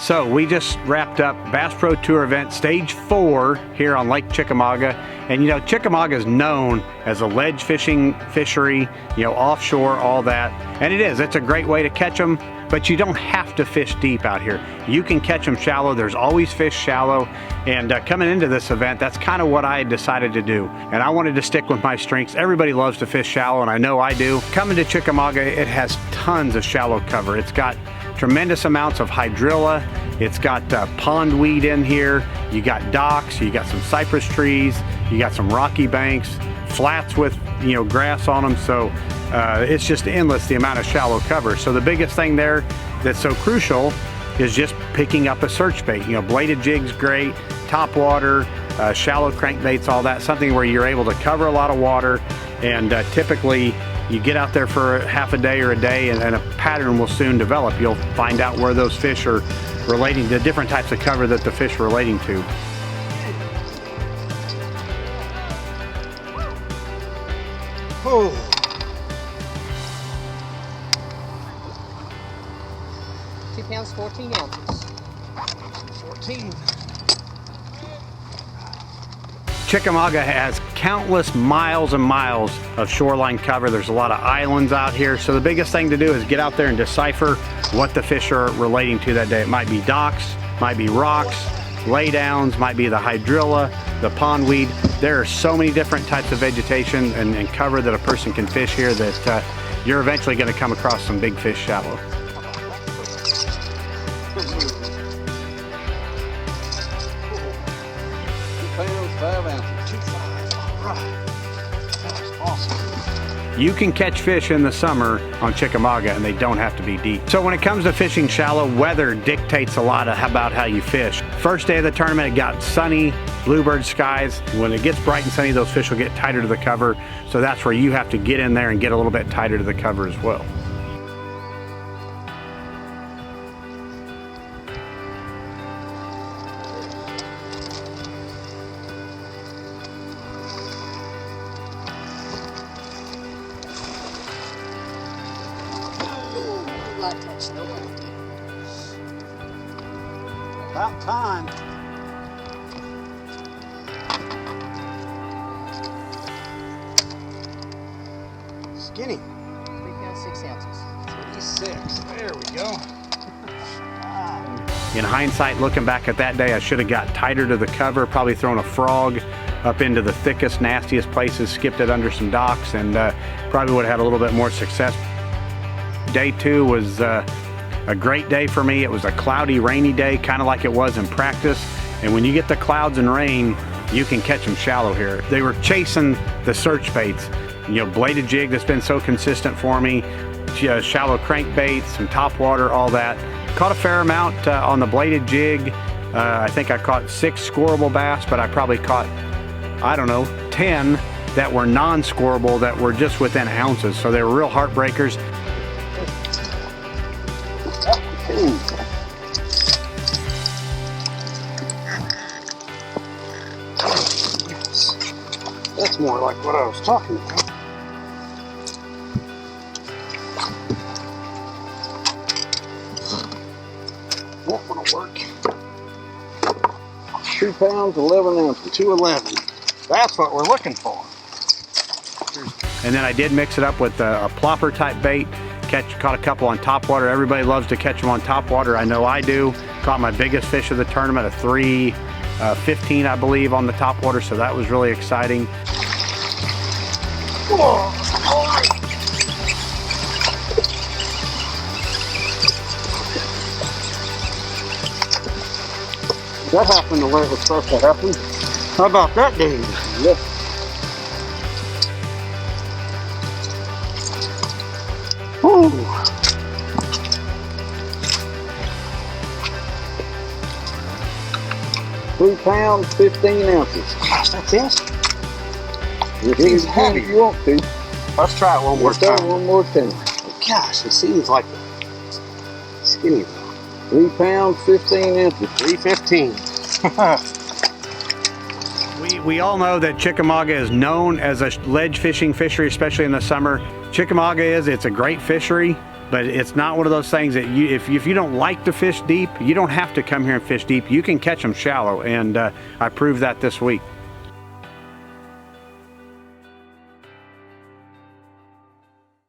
So we just wrapped up Bass Pro Tour event stage 4 here on Lake Chickamauga. And you know, Chickamauga is known as a ledge fishing fishery, you know, offshore, all that. And it is, it's a great way to catch them, but you don't have to fish deep out here. You can catch them shallow. There's always fish shallow. And coming into this event, that's kind of what I decided to do. And I wanted to stick with my strengths. Everybody loves to fish shallow, and I know I do. Coming to Chickamauga, it has tons of shallow cover. It's got tremendous amounts of hydrilla. It's got pond weed in here. You got docks, you got some cypress trees, you got some rocky banks, flats with, you know, grass on them. So it's just endless, the amount of shallow cover. So the biggest thing there that's so crucial is just picking up a search bait. You know, bladed jig's great, top water, shallow crankbaits, all that, something where you're able to cover a lot of water. And typically you get out there for half a day or a day, and a pattern will soon develop. You'll find out where those fish are relating to, different types of cover that the fish are relating to. Oh. 2 pounds, 14 ounces. 14. Chickamauga has countless miles and miles of shoreline cover. There's a lot of islands out here. So the biggest thing to do is get out there and decipher what the fish are relating to that day. It might be docks, might be rocks, laydowns, might be the hydrilla, the pondweed. There are so many different types of vegetation and cover that a person can fish here that you're eventually going to come across some big fish shallow. You can catch fish in the summer on Chickamauga, and they don't have to be deep. So when it comes to fishing shallow, weather dictates a lot about how you fish. First day of the tournament, it got sunny, bluebird skies. When it gets bright and sunny, those fish will get tighter to the cover. So that's where you have to get in there and get a little bit tighter to the cover as well. About time. Skinny. 3 pounds, 6 ounces. 36. There we go. In hindsight, looking back at that day, I should have got tighter to the cover, probably thrown a frog up into the thickest, nastiest places, skipped it under some docks, and probably would have had a little bit more success. Day 2 was a great day for me. It was a cloudy, rainy day, kind of like it was in practice. And when you get the clouds and rain, you can catch them shallow here. They were chasing the search baits. You know, bladed jig that's been so consistent for me, shallow crankbaits, some top water, all that. Caught a fair amount on the bladed jig. I think I caught 6 scoreable bass, but I probably caught, I don't know, 10 that were non-scoreable, that were just within ounces. So they were real heartbreakers. That's more like what I was talking about. That one will work. 2 pounds, 11 ounces. 211. That's what we're looking for. And then I did mix it up with a plopper type bait. Caught a couple on top water. Everybody loves to catch them on top water. I know I do. Caught my biggest fish of the tournament, a 3.15, I believe, on the top water. So that was really exciting. That happened the way it was supposed to happen. How about that, dude? Yep. Woo. 3 pounds, 15 ounces. Gosh, that's it? If he's heavy, you want to. Let's try it one more time. One more time. Gosh, it seems like skinny. 3 pounds, 15 ounces. 315. We all know that Chickamauga is known as a ledge fishing fishery, especially in the summer. Chickamauga it's a great fishery, But it's not one of those things that if you don't like to fish deep, you don't have to come here and fish deep. You can catch them shallow, and I proved that this week.